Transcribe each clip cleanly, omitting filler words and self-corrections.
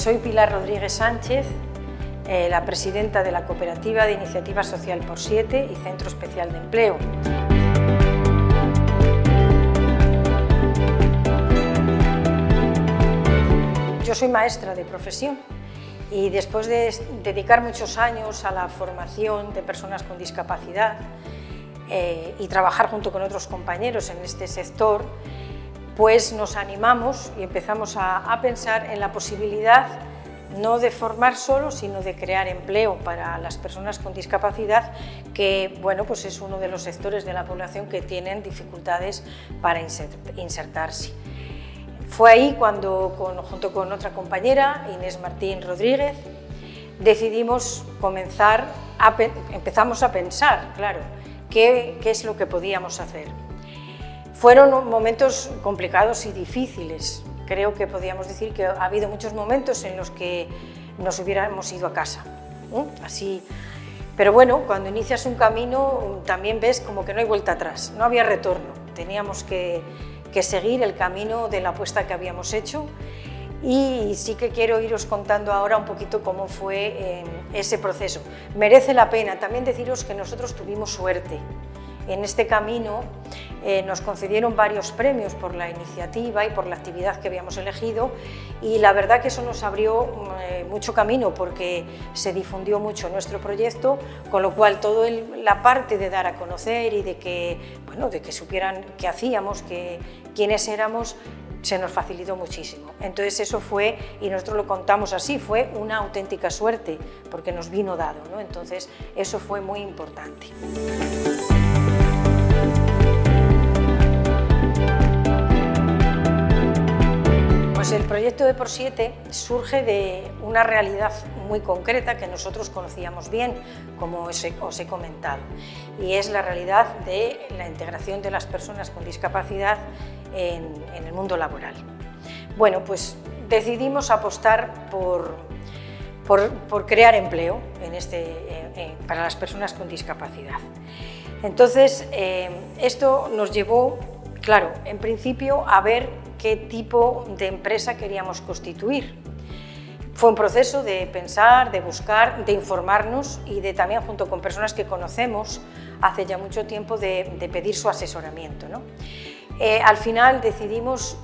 Soy Pilar Rodríguez Sánchez, la presidenta de la Cooperativa de Iniciativa Social Por 7 y Centro Especial de Empleo. Yo soy maestra de profesión y después de dedicar muchos años a la formación de personas con discapacidad y trabajar junto con otros compañeros en este sector, pues nos animamos y empezamos a pensar en la posibilidad no de formar solo, sino de crear empleo para las personas con discapacidad, que bueno, pues es uno de los sectores de la población que tienen dificultades para insertarse. Fue ahí cuando, junto con otra compañera, Inés Martín Rodríguez, decidimos empezamos a pensar, claro, qué es lo que podíamos hacer. Fueron momentos complicados y difíciles. Creo que podríamos decir que ha habido muchos momentos en los que nos hubiéramos ido a casa, así. Pero bueno, cuando inicias un camino también ves como que no hay vuelta atrás, no había retorno. Teníamos que seguir el camino de la apuesta que habíamos hecho, y sí que quiero iros contando ahora un poquito cómo fue ese proceso. Merece la pena también deciros que nosotros tuvimos suerte. En este camino nos concedieron varios premios por la iniciativa y por la actividad que habíamos elegido, y la verdad que eso nos abrió mucho camino porque se difundió mucho nuestro proyecto, con lo cual toda la parte de dar a conocer y de que supieran qué hacíamos, quiénes éramos, se nos facilitó muchísimo. Entonces eso fue, y nosotros lo contamos así, fue una auténtica suerte porque nos vino dado, ¿no? Entonces eso fue muy importante. Pues el proyecto de Por 7 surge de una realidad muy concreta que nosotros conocíamos bien, como os he comentado, y es la realidad de la integración de las personas con discapacidad en el mundo laboral. Bueno, pues decidimos apostar por crear empleo para las personas con discapacidad. Entonces, esto nos llevó, claro, en principio a ver qué tipo de empresa queríamos constituir. Fue un proceso de pensar, de buscar, de informarnos y de también, junto con personas que conocemos hace ya mucho tiempo, de pedir su asesoramiento, ¿no? Al final decidimos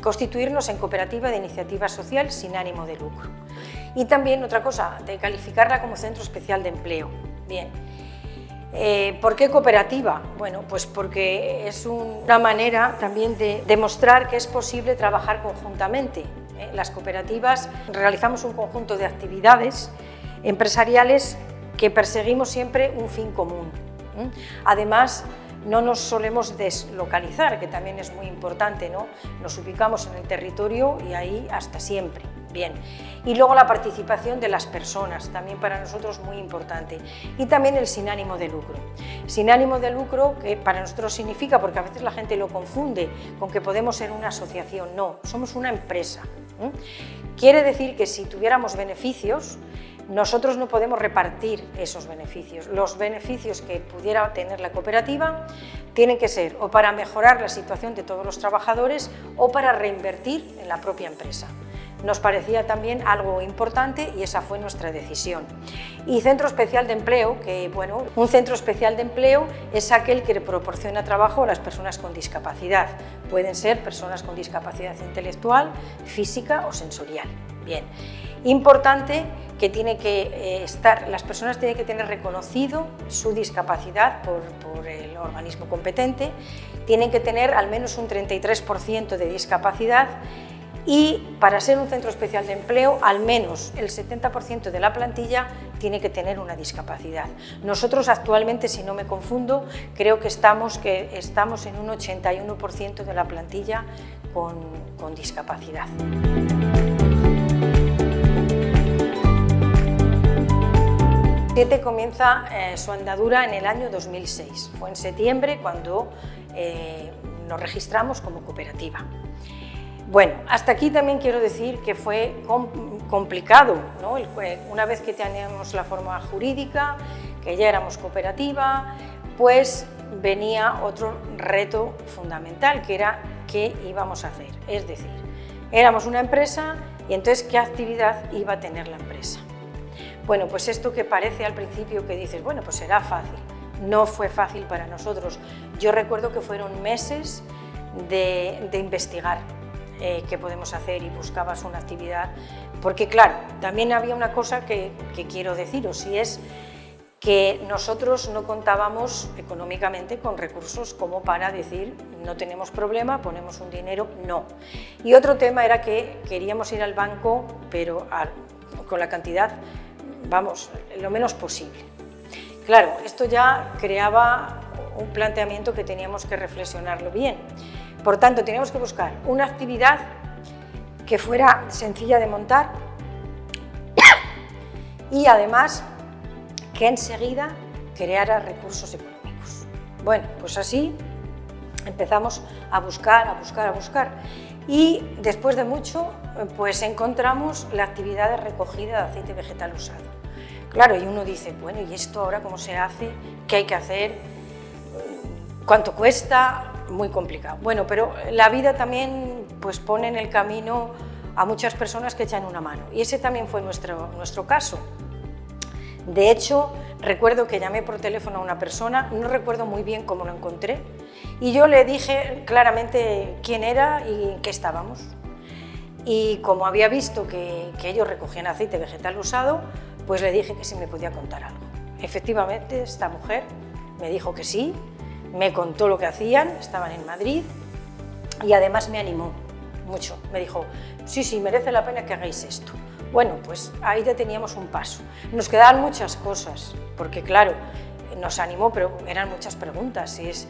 constituirnos en Cooperativa de Iniciativa Social sin ánimo de lucro. Y también otra cosa, de calificarla como Centro Especial de Empleo. Bien. ¿Por qué cooperativa? Bueno, pues porque es una manera también de demostrar que es posible trabajar conjuntamente. Las cooperativas realizamos un conjunto de actividades empresariales que perseguimos siempre un fin común. Además, no nos solemos deslocalizar, que también es muy importante, ¿no? Nos ubicamos en el territorio y ahí hasta siempre. Bien. Y luego la participación de las personas, también para nosotros muy importante. Y también el sin ánimo de lucro. Sin ánimo de lucro, que para nosotros significa, porque a veces la gente lo confunde con que podemos ser una asociación. No, somos una empresa. Quiere decir que si tuviéramos beneficios, nosotros no podemos repartir esos beneficios. Los beneficios que pudiera tener la cooperativa tienen que ser o para mejorar la situación de todos los trabajadores o para reinvertir en la propia empresa. Nos parecía también algo importante y esa fue nuestra decisión. Y Centro Especial de Empleo, que bueno, un centro especial de empleo es aquel que proporciona trabajo a las personas con discapacidad. Pueden ser personas con discapacidad intelectual, física o sensorial. Bien. Importante que las personas tienen que tener reconocido su discapacidad por el organismo competente, tienen que tener al menos un 33% de discapacidad, y para ser un centro especial de empleo, al menos el 70% de la plantilla tiene que tener una discapacidad. Nosotros actualmente, si no me confundo, creo que estamos en un 81% de la plantilla con discapacidad. Siete comienza su andadura en el año 2006. Fue en septiembre cuando nos registramos como cooperativa. Bueno, hasta aquí también quiero decir que fue complicado, ¿no? Una vez que teníamos la forma jurídica, que ya éramos cooperativa, pues venía otro reto fundamental, que era qué íbamos a hacer. Es decir, éramos una empresa Y entonces, ¿qué actividad iba a tener la empresa? Bueno, pues esto que parece al principio que dices, bueno, pues será fácil. No fue fácil para nosotros. Yo recuerdo que fueron meses de investigar qué podemos hacer y buscabas una actividad, porque claro, también había una cosa que quiero deciros, y es que nosotros no contábamos económicamente con recursos como para decir no tenemos problema, ponemos un dinero, no. Y otro tema era que queríamos ir al banco, pero con la cantidad, vamos, lo menos posible. Claro, esto ya creaba un planteamiento que teníamos que reflexionarlo bien. Por tanto, teníamos que buscar una actividad que fuera sencilla de montar y además que enseguida creara recursos económicos. Bueno, pues así empezamos a buscar y después de mucho pues encontramos la actividad de recogida de aceite vegetal usado. Claro, y uno dice, bueno, ¿y esto ahora cómo se hace? ¿Qué hay que hacer? ¿Cuánto cuesta? Muy complicado. Bueno, pero la vida también pues pone en el camino a muchas personas que echan una mano, y ese también fue nuestro caso. De hecho, recuerdo que llamé por teléfono a una persona, no recuerdo muy bien cómo lo encontré, y yo le dije claramente quién era y en qué estábamos. Y como había visto que ellos recogían aceite vegetal usado, pues le dije que si me podía contar algo. Efectivamente, esta mujer me dijo que sí, me contó lo que hacían, estaban en Madrid, y además me animó mucho. Me dijo, sí, merece la pena que hagáis esto. Bueno, pues ahí ya teníamos un paso. Nos quedaban muchas cosas, porque claro, nos animó, pero eran muchas preguntas. Es,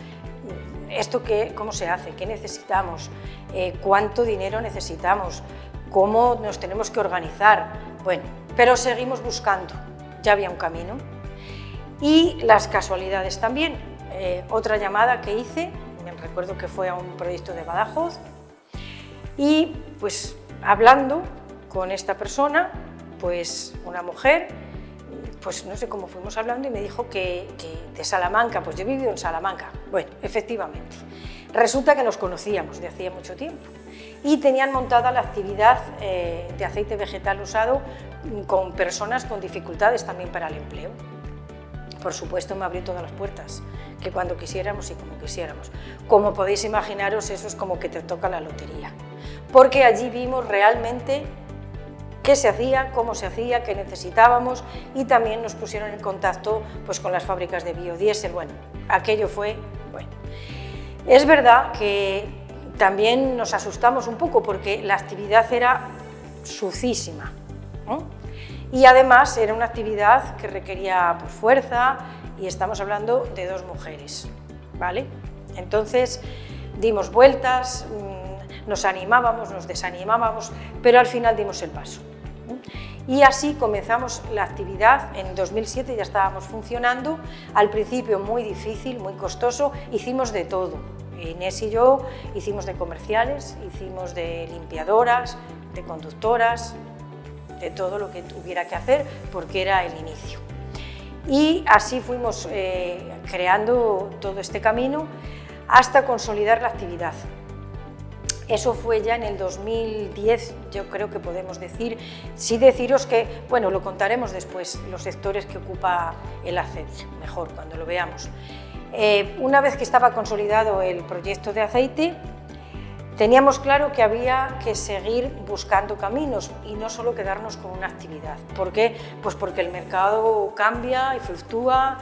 ¿esto qué, cómo se hace? ¿Qué necesitamos? ¿Cuánto dinero necesitamos? ¿Cómo nos tenemos que organizar? Bueno, pero seguimos buscando. Ya había un camino. Y las casualidades también. Otra llamada que hice, me recuerdo que fue a un proyecto de Badajoz, y pues hablando con esta persona, pues una mujer, pues no sé cómo fuimos hablando y me dijo que de Salamanca, pues yo he vivido en Salamanca. Bueno, efectivamente, resulta que nos conocíamos de hacía mucho tiempo y tenían montada la actividad de aceite vegetal usado con personas con dificultades también para el empleo. Por supuesto, me abrió todas las puertas, que cuando quisiéramos y como quisiéramos. Como podéis imaginaros, eso es como que te toca la lotería, porque allí vimos realmente qué se hacía, cómo se hacía, qué necesitábamos, y también nos pusieron en contacto pues, con las fábricas de biodiesel. Bueno, aquello fue bueno. Es verdad que también nos asustamos un poco porque la actividad era sucísima, ¿no? Y además era una actividad que requería pues, fuerza, y estamos hablando de 2 mujeres, ¿vale? Entonces dimos vueltas, nos animábamos, nos desanimábamos, pero al final dimos el paso. Y así comenzamos la actividad. En 2007 ya estábamos funcionando, al principio muy difícil, muy costoso, hicimos de todo. Inés y yo hicimos de comerciales, hicimos de limpiadoras, de conductoras, de todo lo que tuviera que hacer, porque era el inicio. Y así fuimos creando todo este camino hasta consolidar la actividad. Eso fue ya en el 2010, yo creo que podemos decir. Sí deciros que, bueno, lo contaremos después, los sectores que ocupa el aceite, mejor cuando lo veamos. Una vez que estaba consolidado el proyecto de aceite, teníamos claro que había que seguir buscando caminos y no solo quedarnos con una actividad. ¿Por qué? Pues porque el mercado cambia y fluctúa,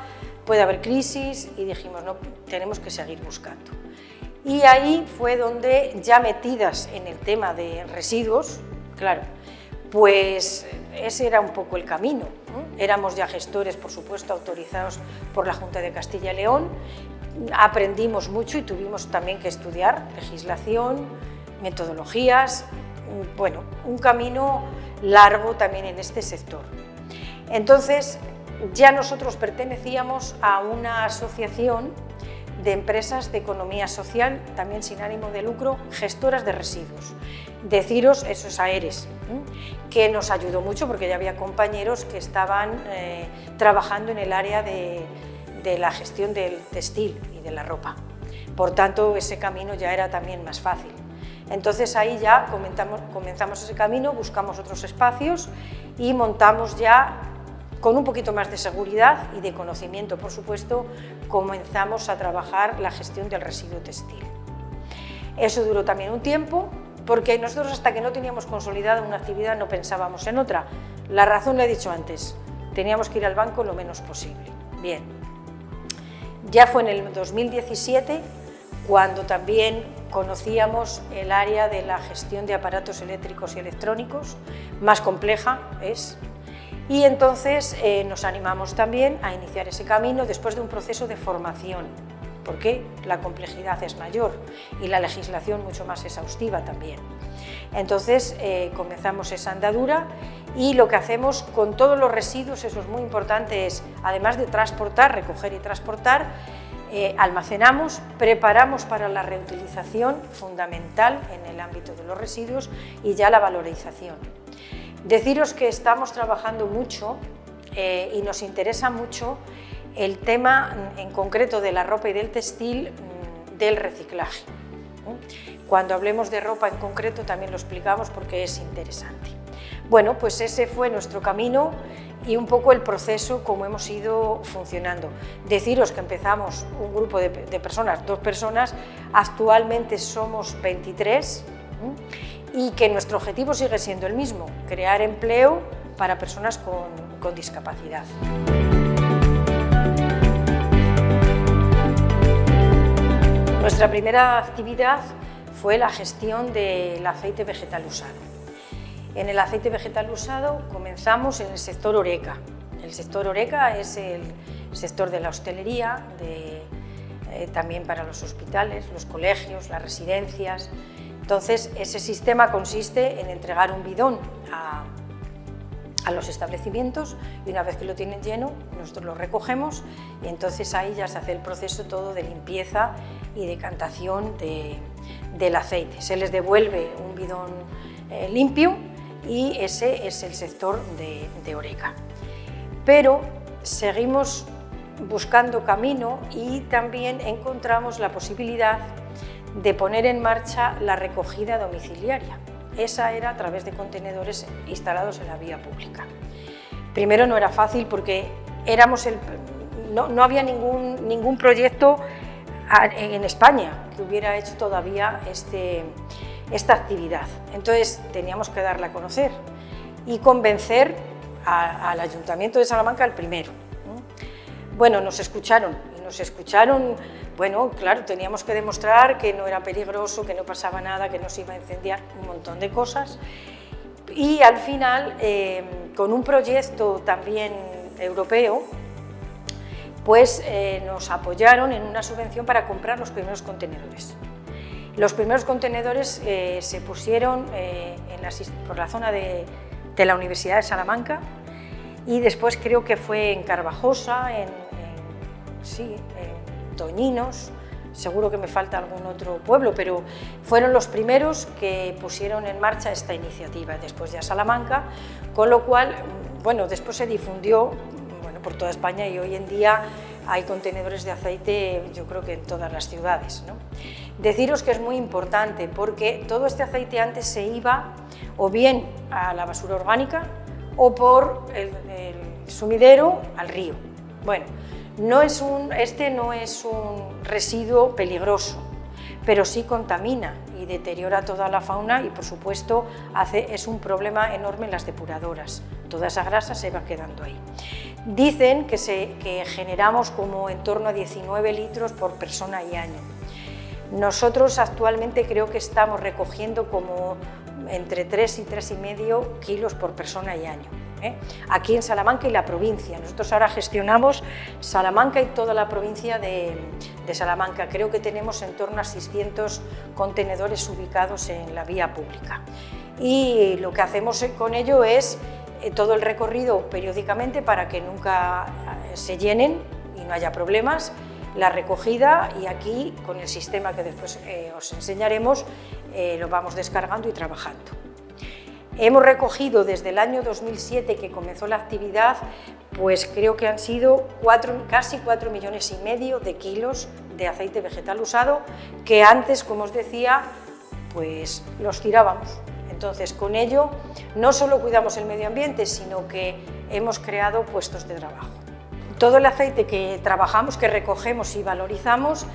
puede haber crisis, y dijimos, no, tenemos que seguir buscando. Y ahí fue donde, ya metidas en el tema de residuos, claro, pues ese era un poco el camino, ¿no? Éramos ya gestores, por supuesto, autorizados por la Junta de Castilla y León. Aprendimos mucho y tuvimos también que estudiar legislación, metodologías, bueno, un camino largo también en este sector. Entonces, ya nosotros pertenecíamos a una asociación de empresas de economía social, también sin ánimo de lucro, gestoras de residuos. Deciros, eso es AERES, que nos ayudó mucho porque ya había compañeros que estaban trabajando en el área de la gestión del textil y de la ropa. Por tanto, ese camino ya era también más fácil. Entonces ahí ya comenzamos ese camino, buscamos otros espacios y montamos ya, con un poquito más de seguridad y de conocimiento, por supuesto, comenzamos a trabajar la gestión del residuo textil. Eso duró también un tiempo, porque nosotros hasta que no teníamos consolidada una actividad no pensábamos en otra. La razón la he dicho antes, teníamos que ir al banco lo menos posible. Bien, ya fue en el 2017 cuando también conocíamos el área de la gestión de aparatos eléctricos y electrónicos, más compleja es, y entonces nos animamos también a iniciar ese camino después de un proceso de formación, porque la complejidad es mayor y la legislación mucho más exhaustiva también. Entonces comenzamos esa andadura y lo que hacemos con todos los residuos, eso es muy importante, es además de transportar, recoger y transportar, almacenamos, preparamos para la reutilización, fundamental en el ámbito de los residuos, y ya la valorización. Deciros que estamos trabajando mucho y nos interesa mucho el tema en concreto de la ropa y del textil, del reciclaje. Cuando hablemos de ropa en concreto también lo explicamos porque es interesante. Bueno, pues ese fue nuestro camino y un poco el proceso como hemos ido funcionando. Deciros que empezamos un grupo de personas, 2 personas, actualmente somos 23 y que nuestro objetivo sigue siendo el mismo, crear empleo para personas con discapacidad. Nuestra primera actividad fue la gestión del aceite vegetal usado. En el aceite vegetal usado comenzamos en el sector Horeca. El sector Horeca es el sector de la hostelería, también para los hospitales, los colegios, las residencias. Entonces, ese sistema consiste en entregar un bidón a los establecimientos y una vez que lo tienen lleno, nosotros lo recogemos y entonces ahí ya se hace el proceso todo de limpieza y decantación del aceite. Se les devuelve un bidón limpio y ese es el sector de Horeca. Pero seguimos buscando camino y también encontramos la posibilidad de poner en marcha la recogida domiciliaria. Esa era a través de contenedores instalados en la vía pública. Primero no era fácil porque no había ningún proyecto en España que hubiera hecho todavía esta actividad. Entonces teníamos que darla a conocer y convencer al Ayuntamiento de Salamanca el primero. Bueno, nos escucharon, bueno, claro, teníamos que demostrar que no era peligroso, que no pasaba nada, que no se iba a incendiar, un montón de cosas. Y al final, con un proyecto también europeo, pues nos apoyaron en una subvención para comprar los primeros contenedores. Los primeros contenedores se pusieron por la zona de la Universidad de Salamanca y después creo que fue en Carvajosa, en Toñinos, seguro que me falta algún otro pueblo, pero fueron los primeros que pusieron en marcha esta iniciativa, después ya Salamanca, con lo cual, bueno, después se difundió por toda España y hoy en día hay contenedores de aceite, yo creo que en todas las ciudades, ¿no? Deciros que es muy importante porque todo este aceite antes se iba o bien a la basura orgánica o por el sumidero al río. Bueno, este no es un residuo peligroso, pero sí contamina y deteriora toda la fauna y, por supuesto, es un problema enorme en las depuradoras. Toda esa grasa se va quedando ahí. Dicen que generamos como en torno a 19 litros por persona y año. Nosotros actualmente creo que estamos recogiendo como entre 3 y 3,5 kilos por persona y año. Aquí en Salamanca y la provincia. Nosotros ahora gestionamos Salamanca y toda la provincia de Salamanca. Creo que tenemos en torno a 600 contenedores ubicados en la vía pública. Y lo que hacemos con ello es todo el recorrido periódicamente para que nunca se llenen y no haya problemas, la recogida y aquí con el sistema que después os enseñaremos lo vamos descargando y trabajando. Hemos recogido desde el año 2007 que comenzó la actividad, pues creo que han sido casi 4,5 millones de kilos de aceite vegetal usado, que antes, como os decía, pues los tirábamos. Entonces, con ello no solo cuidamos el medio ambiente, sino que hemos creado puestos de trabajo. Todo el aceite que trabajamos, que recogemos y valorizamos,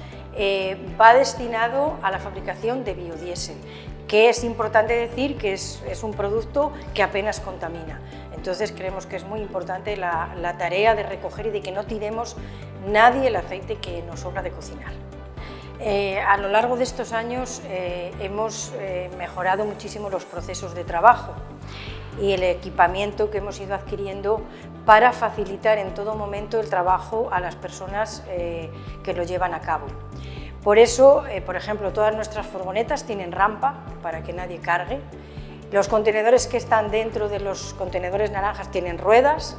va destinado a la fabricación de biodiesel, que es importante decir que es un producto que apenas contamina. Entonces creemos que es muy importante la tarea de recoger y de que no tiremos nadie el aceite que nos sobra de cocinar. A lo largo de estos años hemos mejorado muchísimo los procesos de trabajo y el equipamiento que hemos ido adquiriendo para facilitar en todo momento el trabajo a las personas que lo llevan a cabo. Por eso, por ejemplo, todas nuestras furgonetas tienen rampa para que nadie cargue. Los contenedores que están dentro de los contenedores naranjas tienen ruedas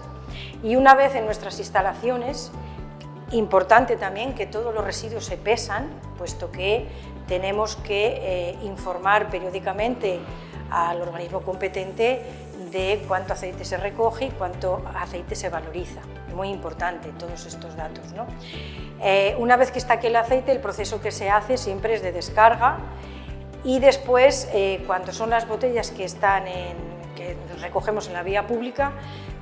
y una vez en nuestras instalaciones, importante también que todos los residuos se pesan, puesto que tenemos que informar periódicamente al organismo competente de cuánto aceite se recoge y cuánto aceite se valoriza. Muy importante todos estos datos, ¿no? Una vez que está aquí el aceite, el proceso que se hace siempre es de descarga y después, cuando son las botellas que recogemos en la vía pública,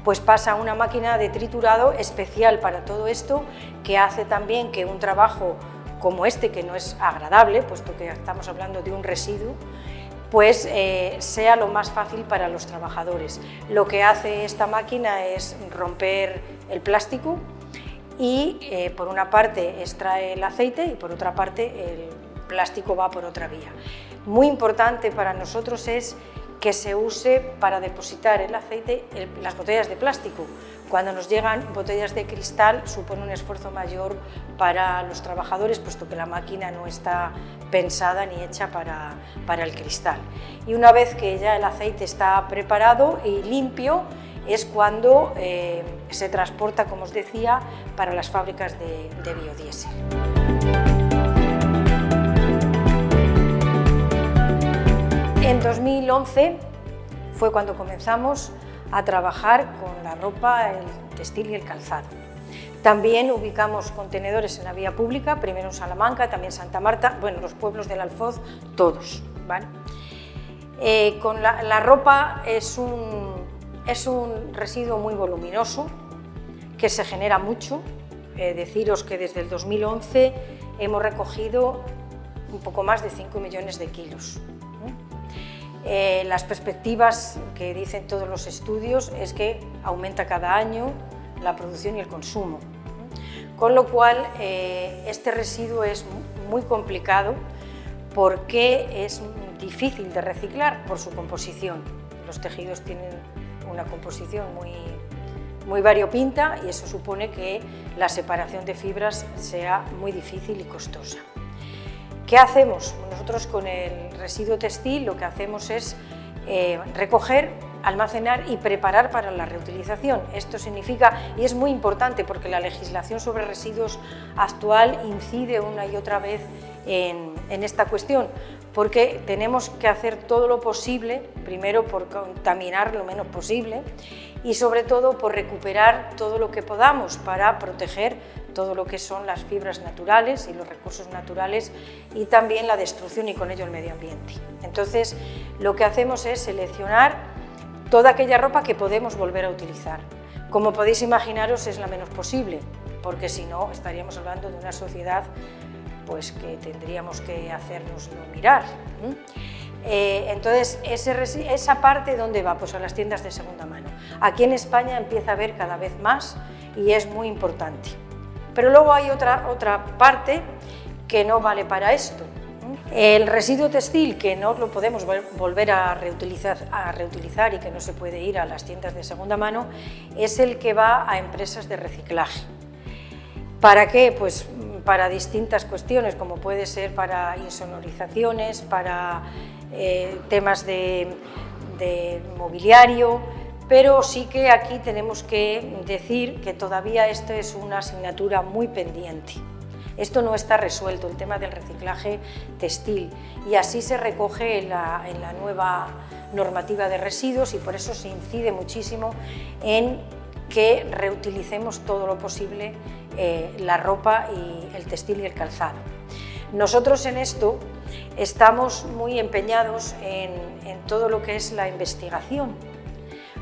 pues pasa a una máquina de triturado especial para todo esto, que hace también que un trabajo como este, que no es agradable, puesto que estamos hablando de un residuo, pues sea lo más fácil para los trabajadores. Lo que hace esta máquina es romper el plástico y por una parte extrae el aceite y por otra parte el plástico va por otra vía. Muy importante para nosotros es que se use para depositar el aceite las botellas de plástico. Cuando nos llegan botellas de cristal supone un esfuerzo mayor para los trabajadores, puesto que la máquina no está pensada ni hecha para el cristal. Y una vez que ya el aceite está preparado y limpio, es cuando se transporta, como os decía, para las fábricas de biodiesel. En 2011 fue cuando comenzamos a trabajar con la ropa, el textil y el calzado. También ubicamos contenedores en la vía pública, primero en Salamanca, también Santa Marta, bueno, los pueblos del Alfoz, todos, ¿vale? Con la ropa es un residuo muy voluminoso, que se genera mucho. Deciros que desde el 2011 hemos recogido un poco más de 5 millones de kilos. Las perspectivas que dicen todos los estudios es que aumenta cada año la producción y el consumo, con lo cual este residuo es muy complicado porque es difícil de reciclar por su composición. Los tejidos tienen una composición muy variopinta y eso supone que la separación de fibras sea muy difícil y costosa. ¿Qué hacemos? Nosotros con el residuo textil lo que hacemos es recoger, almacenar y preparar para la reutilización. Esto significa, y es muy importante porque la legislación sobre residuos actual incide una y otra vez en esta cuestión, porque tenemos que hacer todo lo posible, primero por contaminar lo menos posible y sobre todo por recuperar todo lo que podamos para proteger todo lo que son las fibras naturales y los recursos naturales y también la destrucción y con ello el medio ambiente. Entonces, lo que hacemos es seleccionar toda aquella ropa que podemos volver a utilizar. Como podéis imaginaros, es la menos posible, porque si no estaríamos hablando de una sociedad pues, que tendríamos que hacernoslo mirar. Entonces, esa parte, ¿dónde va? Pues a las tiendas de segunda mano. Aquí en España empieza a haber cada vez más y es muy importante. Pero luego hay otra parte que no vale para esto. El residuo textil, que no lo podemos volver a reutilizar y que no se puede ir a las tiendas de segunda mano, es el que va a empresas de reciclaje. ¿Para qué? Pues para distintas cuestiones, como puede ser para insonorizaciones, para temas de mobiliario, pero sí que aquí tenemos que decir que todavía esto es una asignatura muy pendiente. Esto no está resuelto, el tema del reciclaje textil, y así se recoge en la nueva normativa de residuos y por eso se incide muchísimo en que reutilicemos todo lo posible la ropa y el textil y el calzado. Nosotros en esto estamos muy empeñados en todo lo que es la investigación,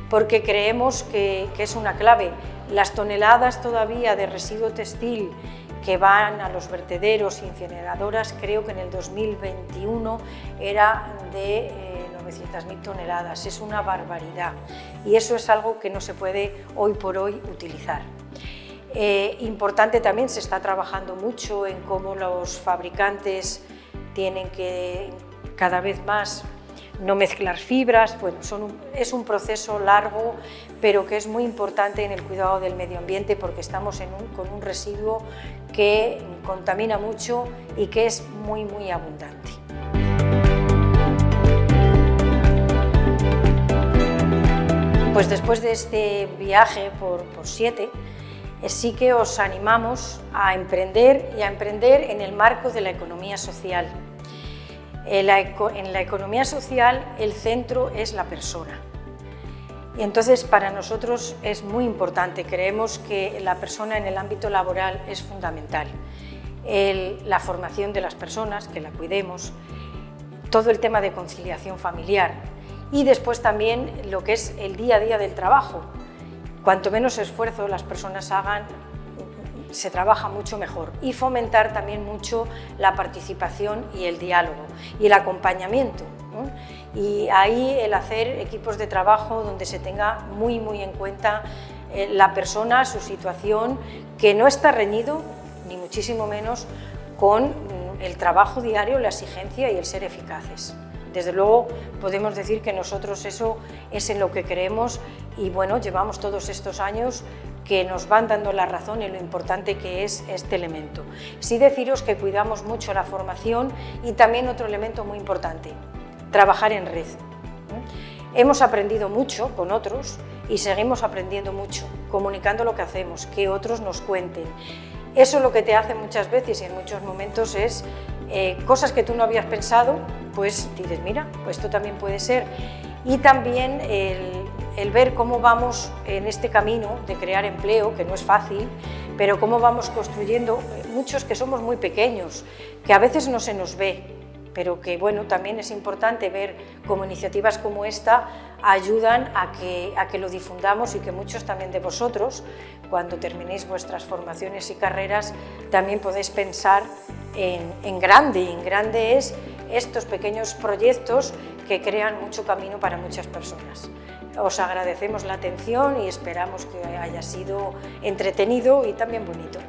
porque creemos que es una clave. Las toneladas todavía de residuo textil que van a los vertederos e incineradoras, creo que en el 2021 era de 900.000 toneladas, es una barbaridad y eso es algo que no se puede hoy por hoy utilizar. Importante también, se está trabajando mucho en cómo los fabricantes tienen que cada vez más no mezclar fibras. Bueno, es un proceso largo, pero que es muy importante en el cuidado del medio ambiente, porque estamos con un residuo que contamina mucho y que es muy, muy abundante. Pues después de este viaje por Siete, sí que os animamos a emprender y a emprender en el marco de la economía social. En la economía social el centro es la persona y entonces para nosotros es muy importante, creemos que la persona en el ámbito laboral es fundamental. La formación de las personas, que la cuidemos, todo el tema de conciliación familiar y después también lo que es el día a día del trabajo. Cuanto menos esfuerzo las personas hagan, se trabaja mucho mejor, y fomentar también mucho la participación y el diálogo y el acompañamiento, ¿no? Y ahí el hacer equipos de trabajo donde se tenga muy en cuenta la persona, su situación, que no está reñido ni muchísimo menos con el trabajo diario, la exigencia y el ser eficaces. Desde luego podemos decir que nosotros eso es en lo que creemos y bueno, llevamos todos estos años que nos van dando la razón en lo importante que es este elemento. Sí deciros que cuidamos mucho la formación y también otro elemento muy importante, trabajar en red. Hemos aprendido mucho con otros y seguimos aprendiendo mucho, comunicando lo que hacemos, que otros nos cuenten. Eso lo que te hace muchas veces y en muchos momentos es cosas que tú no habías pensado, pues dices, mira, pues esto también puede ser. Y también el ver cómo vamos en este camino de crear empleo, que no es fácil, pero cómo vamos construyendo, muchos que somos muy pequeños, que a veces no se nos ve, pero que bueno, también es importante ver cómo iniciativas como esta ayudan a que lo difundamos y que muchos también de vosotros, cuando terminéis vuestras formaciones y carreras, también podéis pensar en grande, y en grande es estos pequeños proyectos que crean mucho camino para muchas personas. Os agradecemos la atención y esperamos que haya sido entretenido y también bonito.